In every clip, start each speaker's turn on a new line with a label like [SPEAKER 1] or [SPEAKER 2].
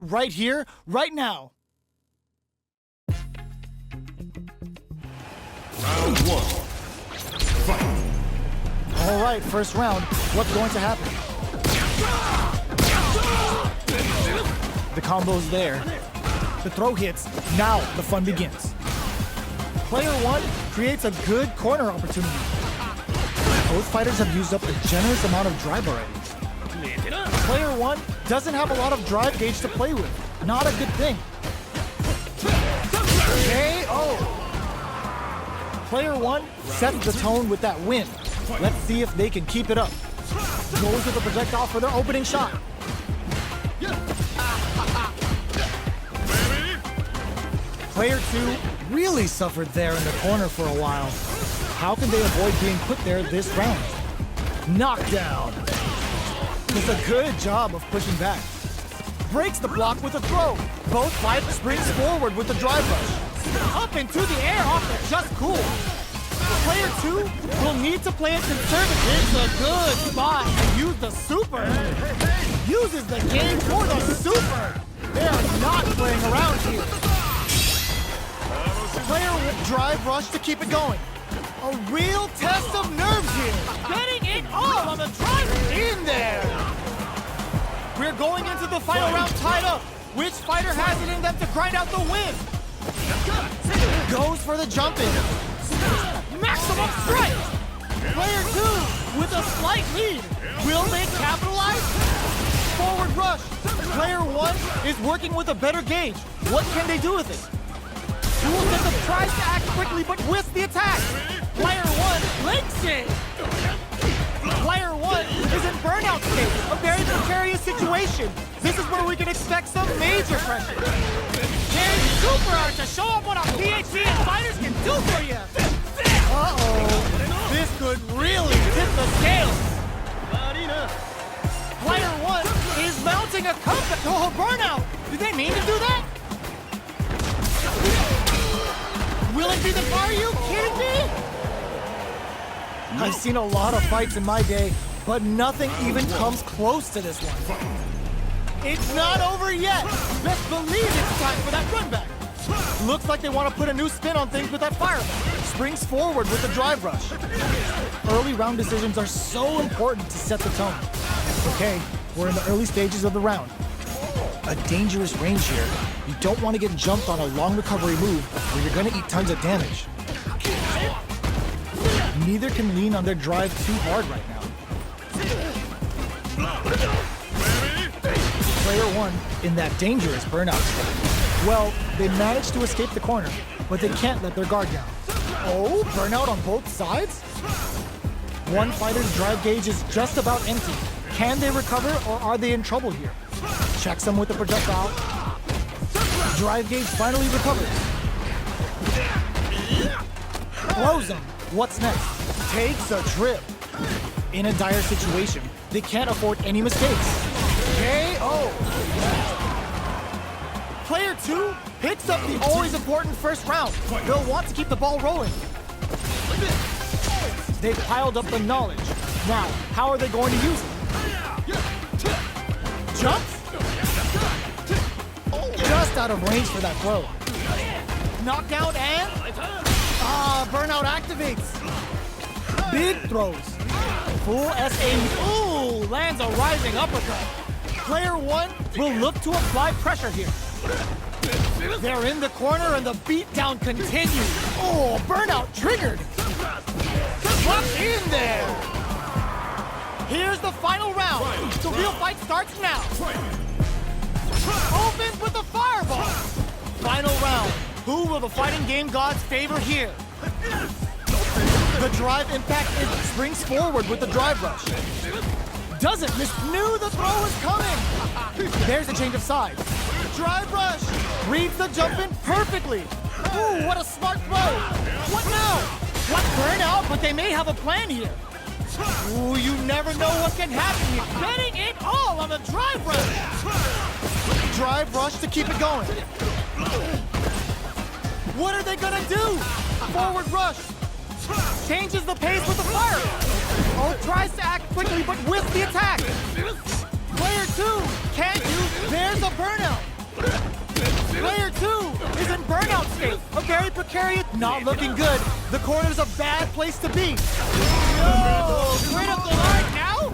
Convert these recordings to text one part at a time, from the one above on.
[SPEAKER 1] right here, right now.
[SPEAKER 2] Round one. Fight.
[SPEAKER 1] All right, first round. What's going to happen? The combo's there. The throw hits. Now the fun begins. Player one creates a good corner opportunity. Both fighters have used up a generous amount of drive already. Player one doesn't have a lot of drive gauge to play with. Not a good thing. KO! Player one sets the tone with that win. Let's see if they can keep it up. Goes with the projectile for their opening shot. Player two really suffered there in the corner for a while. How can they avoid being put there this round? Knockdown. Does a good job of pushing back. Breaks the block with a throw. Both fighters springs forward with the drive rush. Up into the air off the just cool. Player two will need to play it conservative. It's a good spot to use the super. Uses the game for the super. They are not playing around here. Player drive rush to keep it going. A real test of nerves here. Getting it all on the drive in there. We're going into the final round tied up. Which fighter has it in them to grind out the win? Goes for the jump in. Maximum strike. Player two with a slight lead. Will they capitalize? Forward rush. Player one is working with a better gauge. What can they do with it? Dual System tries to act quickly but whiffs the attack. Player one links it. Player one is in burnout state, a very precarious situation. This is where we can expect some major pressure. There's super art to show up what a PhD and fighters can do for you. Uh-oh, this could really tip the scales. Player one is mounting a comeback. Oh, burnout. Did they mean to do that? Will it be the bar? Are you kidding me? I've seen a lot of fights in my day, but nothing even comes close to this one. It's not over yet. Best believe it's time for that run back. Looks like they want to put a new spin on things with that fireball. Springs forward with the drive rush. Early round decisions are so important to set the tone. Okay, we're in the early stages of the round. A dangerous range here. You don't want to get jumped on a long recovery move where you're going to eat tons of damage. Neither can lean on their drive too hard right now. Player one in that dangerous burnout state. Well, they managed to escape the corner, but they can't let their guard down. Oh, burnout on both sides? One fighter's drive gauge is just about empty. Can they recover or are they in trouble here? Checks them with the projectile. Drive gauge finally recovers. Blows them. What's next? Takes a trip. In a dire situation, they can't afford any mistakes. KO. Player two picks up the always important first round. They'll want to keep the ball rolling. They've piled up the knowledge. Now, how are they going to use it? Jumps? Just out of range for that throw. Knockdown and... burnout activates. Big throws. Full SA. Ooh, lands a rising uppercut. Player one will look to apply pressure here. They're in the corner and the beatdown continues. Oh, burnout triggered. Locked in there. Here's the final round. The real fight starts now. Opens with a fireball. Final round. Who will the fighting game gods favor here? The drive impact springs forward with the drive rush. Doesn't miss. Knew the throw was coming. There's a change of sides. Drive rush. Reads the jump in perfectly. Ooh, what a smart throw. What now? What burnout? But they may have a plan here. Ooh, you never know what can happen here. Betting it all on the drive rush. Drive rush to keep it going. What are they gonna do? Forward rush. Changes the pace with the fire. Oh, tries to act quickly but whiffs the attack. Player two can't use. There's a burnout. escape. A very precarious, not looking good. The corner's a bad place to be. Yo, critical right now?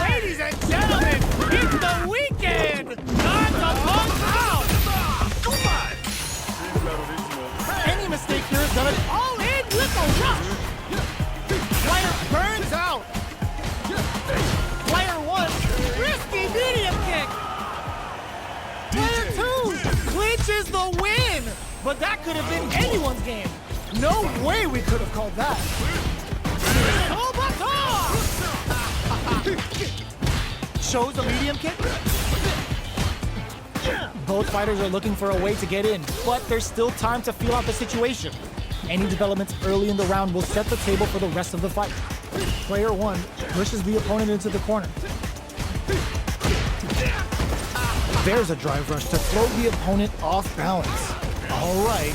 [SPEAKER 1] Ladies and gentlemen, it's the weekend! Time to punk out! Any mistake here is gonna all in with a rush! Player burns out! Player 1, risky medium kick! Player 2 clinches the win! But that could have been anyone's game. No way we could have called that. Oh, shows a medium kick. Both fighters are looking for a way to get in, but there's still time to feel out the situation. Any developments early in the round will set the table for the rest of the fight. Player 1 pushes the opponent into the corner. There's a drive rush to throw the opponent off balance. All right,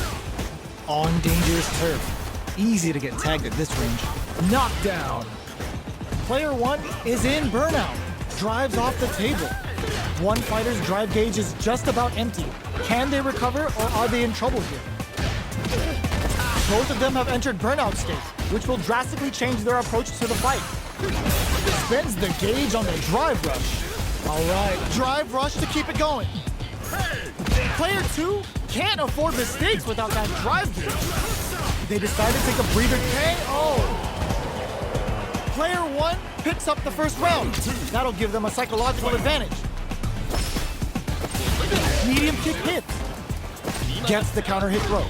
[SPEAKER 1] on dangerous turf. Easy to get tagged at this range. Knockdown. Player 1 is in burnout. Drives off the table. One fighter's drive gauge is just about empty. Can they recover or are they in trouble here? Both of them have entered burnout state, which will drastically change their approach to the fight. Spends the gauge on the drive rush. All right, drive rush to keep it going. Player 2 can't afford mistakes without that drive gauge. They decide to take a breather. KO. Player 1 picks up the first round. That'll give them a psychological advantage. Medium kick hits. Gets the counter hit throw.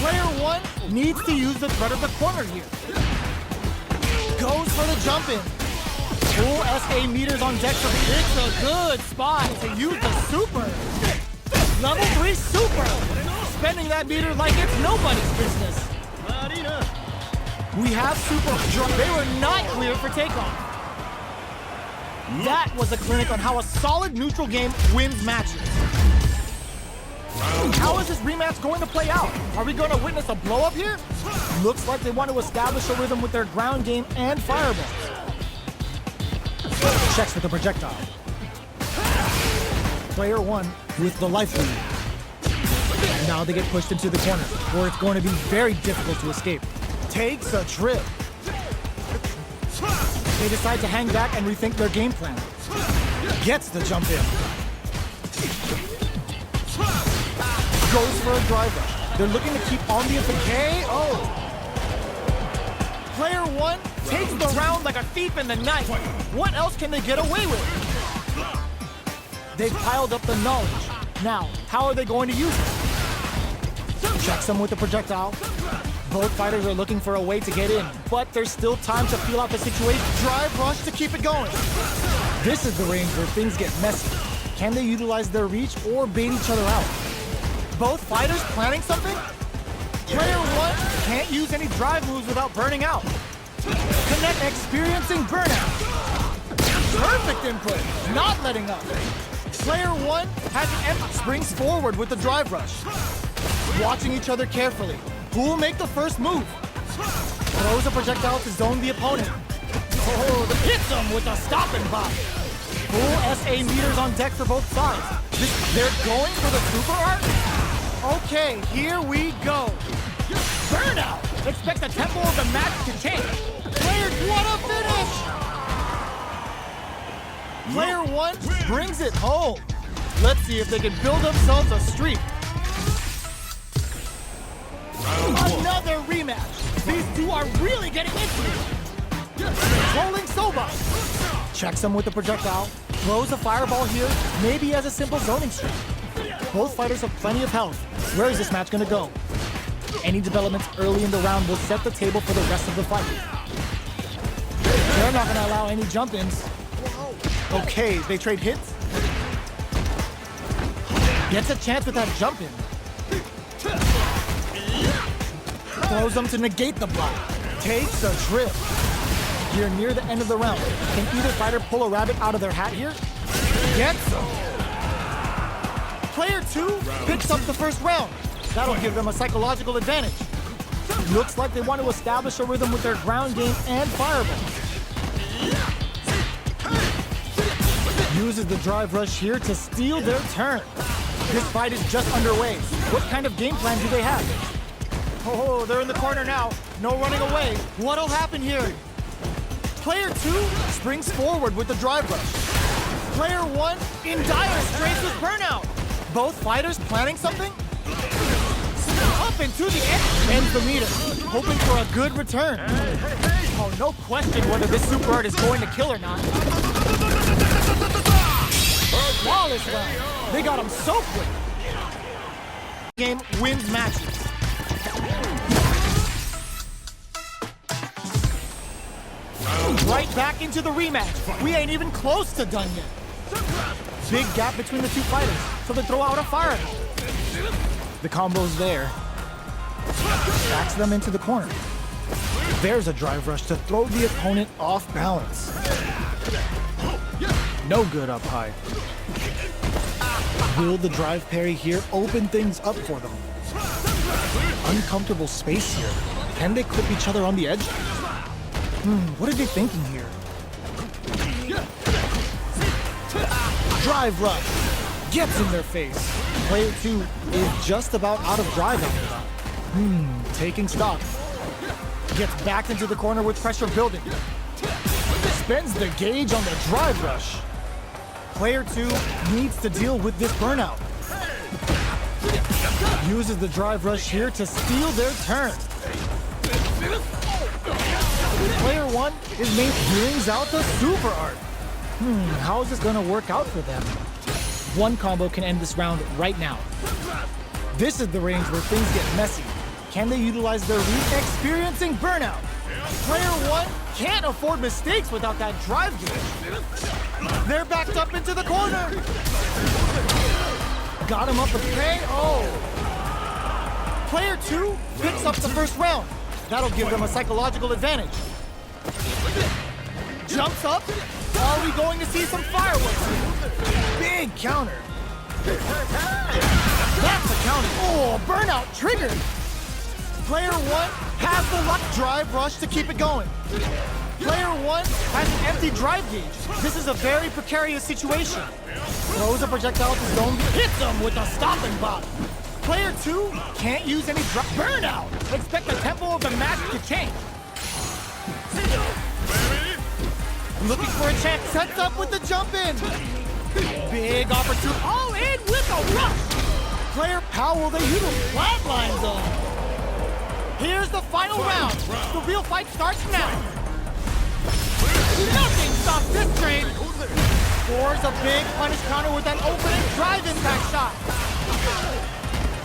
[SPEAKER 1] Player 1 needs to use the threat of the corner here. Goes for the jump in. Full SA meters on deck for the. It's a good spot to use the super. Level 3 super. Spending that meter like it's nobody's business. We have super. They were not clear for takeoff. That was a clinic on how a solid neutral game wins matches. How is this rematch going to play out? Are we going to witness a blow-up here? Looks like they want to establish a rhythm with their ground game and fireballs. Checks with the projectile. Player 1 with the life lead. Now they get pushed into the corner, where it's going to be very difficult to escape. Takes a trip. They decide to hang back and rethink their game plan. Gets the jump in. Goes for a drive rush. They're looking to keep on the KO. Player 1 takes the round like a thief in the night. What else can they get away with? They've piled up the knowledge. Now, how are they going to use it? Checks them with the projectile. Both fighters are looking for a way to get in, but there's still time to feel out the situation. Drive rush to keep it going. This is the range where things get messy. Can they utilize their reach or bait each other out? Both fighters planning something? Player 1 can't use any drive moves without burning out. Connect experiencing burnout. Perfect input, not letting up. Player 1 has an empty, springs forward with the drive rush. Watching each other carefully. Who will make the first move? Throws a projectile to zone the opponent. Oh, hits him with a stopping bot. Full SA meters on deck for both sides. They're going for the super art? Okay, here we go. Burnout! Expect the tempo of the match to change. Players want to finish! Player 1 brings it home. Let's see if they can build themselves a streak. Another rematch. These two are really getting into it. Controlling Soba. Checks him with the projectile. Throws a fireball here, maybe as a simple zoning streak. Both fighters have plenty of health. Where is this match going to go? Any developments early in the round will set the table for the rest of the fight. They're not going to allow any jump-ins. Okay, they trade hits. Gets a chance with that jump-in. Throws them to negate the block. Takes a trip. You're near the end of the round. Can either fighter pull a rabbit out of their hat here? Gets them. Player 2 picks up the first round. That'll give them a psychological advantage. Looks like they want to establish a rhythm with their ground game and fireball. Uses the drive rush here to steal their turn. This fight is just underway. What kind of game plan do they have? Oh, they're in the corner now. No running away. What'll happen here? Player 2 springs forward with the drive rush. Player 1 in dire straits with burnout. Both fighters planning something? Up into the edge. Ends the meter. Hoping for a good return. Oh, no question whether this super art is going to kill or not. Flawless round. They got him so quick. Game wins matches. Right back into the rematch. We ain't even close to done yet. Big gap between the two fighters, so they throw out a fire. The combo's there. Backs them into the corner. There's a drive rush to throw the opponent off balance. No good up high. Will the drive parry here open things up for them? Uncomfortable space here. Can they clip each other on the edge? What are they thinking here? Drive rush. Gets in their face. Player 2 is just about out of drive after that. Taking stock. Gets back into the corner with pressure building. Spends the gauge on the drive rush. Player 2 needs to deal with this burnout. Uses the drive rush here to steal their turn. Player 1 brings out the super art. How is this gonna work out for them? One combo can end this round right now. This is the range where things get messy. Can they utilize their reach? Experiencing burnout. Player 1 can't afford mistakes without that drive gauge. They're backed up into the corner. Got him up the pay. Oh. Player 2 picks up the first round. That'll give them a psychological advantage. Jumps up. Are we going to see some fireworks? Big counter. That's a counter. Oh, burnout triggered. Player 1 has the luck drive rush to keep it going. Player 1 has an empty drive gauge. This is a very precarious situation. Throws a projectile to zone, hits him with a stopping bot. Player 2 can't use any burnout. Expect the tempo of the match to change. Looking for a chance. Sets up with the jump in. Big opportunity. All in with a rush. Player, how will they utilize flatline zone? Here's the final round. The real fight starts now. Nothing stops this train. Scores a big punish counter with that opening drive impact shot.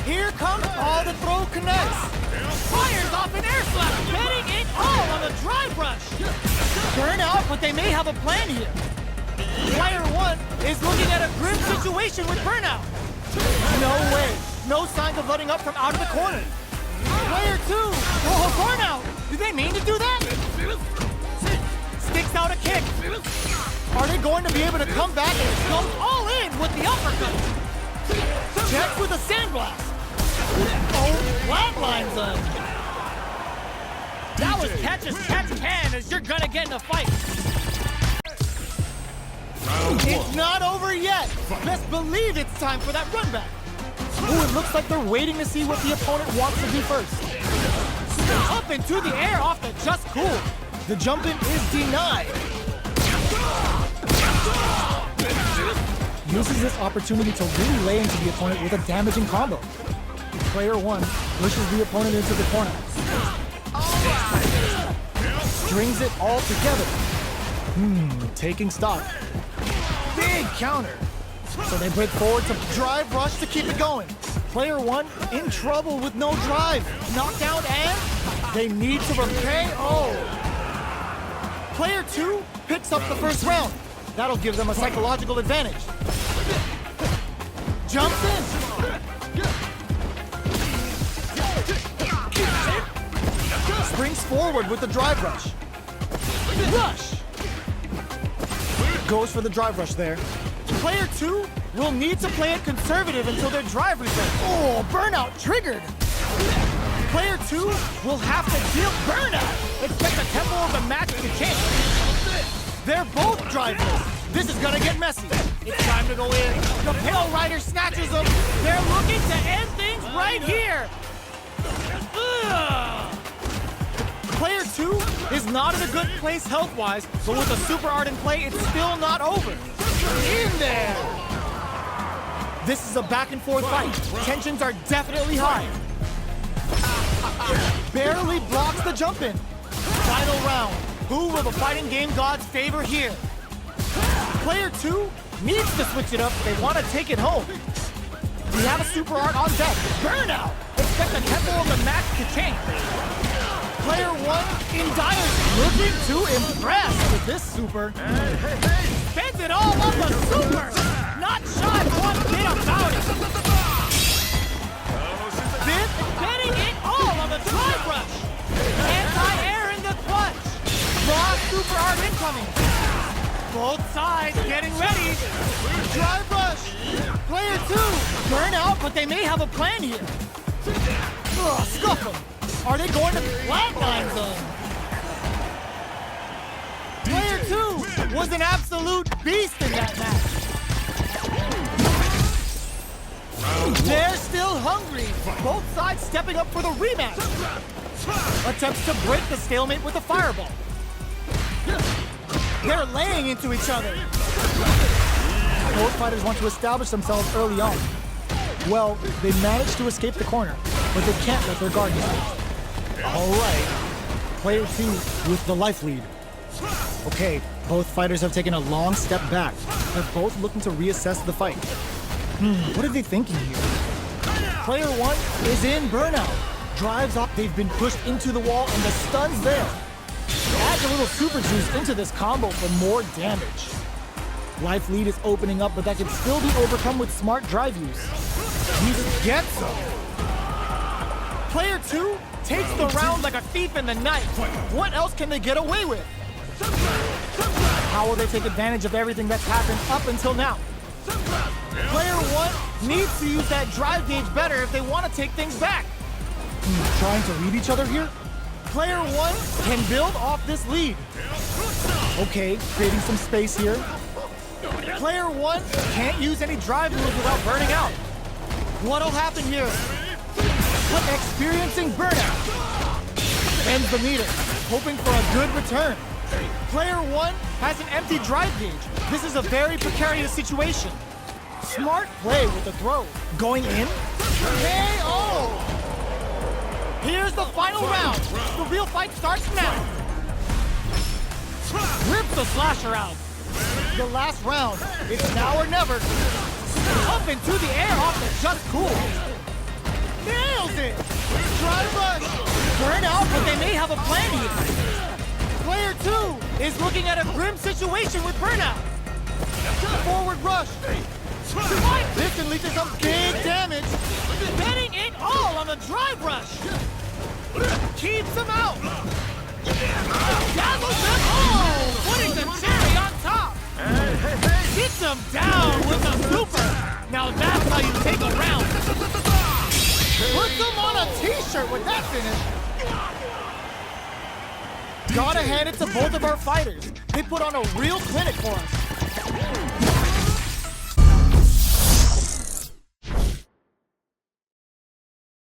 [SPEAKER 1] Here comes all the throw connects. Fires off an air slap, betting it all on the drive rush. Burn out, but they may have a plan here. Player 1 is looking at a grim situation with burnout. No way. No signs of letting up from out of the corner. Player 2. Oh, burnout. Did they mean to do that? Sticks out a kick. Are they going to be able to come back and go all in with the uppercut? Checks with a sandblast. Oh, flatlines him. That was catch as catch can as you're gonna get in a fight. It's not over yet. Best believe it's time for that run back. Ooh, it looks like they're waiting to see what the opponent wants to do first. Up into the air off the just cool. The jump in is denied. Uses this opportunity to really lay into the opponent with a damaging combo. Player 1 pushes the opponent into the corner. Strings it all together. Taking stock. Big counter. So they break forward to drive rush to keep it going. Player 1 in trouble with no drive. Knockdown and they need to repay. Oh. Player 2 picks up the first round. That'll give them a psychological advantage. Jumps in. Springs forward with the drive rush. Rush. Goes for the drive rush there. Player 2 will need to play it conservative until their drive resets. Oh, burnout triggered. Player 2 will have to deal burnout. Expect the tempo of the match to change. They're both driveless. This is gonna get messy. It's time to go in. The Pale Rider snatches him. They're looking to end things right here. Ugh. Player 2 is not in a good place health-wise, but with a super art in play, it's still not over. In there! This is a back-and-forth fight. Tensions are definitely high. Barely blocks the jump-in. Final round. Who will the fighting game gods favor here? Player 2 needs to switch it up if they want to take it home. We have a super art on deck. Burnout! Expect the tempo of the match to change. Player 1 in dire, looking to impress with this super. Spends it all on the super! Not shy one bit about it! This betting it all on the drive rush! Anti-air in the clutch! Raw super art incoming! Both sides getting ready! Drive rush! Player 2! Burn out, but they may have a plan here! Ugh, scuff them! Are they going to flatline zone? Player 2 was an absolute beast in that match. They're still hungry. Both sides stepping up for the rematch. Attempts to break the stalemate with a fireball. They're laying into each other. Both fighters want to establish themselves early on. Well, they managed to escape the corner, but they can't let their guard down. All right, player 2 with the life lead. Okay, both fighters have taken a long step back. They're both looking to reassess the fight. What are they thinking here? Player 1 is in burnout. Drives off, they've been pushed into the wall and the stun's there. Adds a little super juice into this combo for more damage. Life lead is opening up, but that can still be overcome with smart drive use. He gets them. Player 2 takes the round like a thief in the night. What else can they get away with? How will they take advantage of everything that's happened up until now? Player 1 needs to use that drive gauge better if they want to take things back. Trying to read each other here? Player 1 can build off this lead. Okay, creating some space here. Player 1 can't use any drive moves without burning out. What'll happen here? Experiencing burnout. Ends the meter, hoping for a good return. Player 1 has an empty drive gauge. This is a very precarious situation. Smart play with the throw. Going in? KO! Here's the final round. The real fight starts now. Rips the slasher out. The last round. It's now or never. Up into the air off the just cool. Nails it! Drive rush! Burn out, but they may have a plan here. Player 2 is looking at a grim situation with burnout. Forward rush. This can lead to some big damage. Betting it all on the drive rush. Keeps him out. Dazzles them all, putting the cherry on top. Gets him down with a super. Now that's how you take a round. Put them on a t-shirt with that finish. Gotta hand it to both of our fighters. They put on a real clinic for us.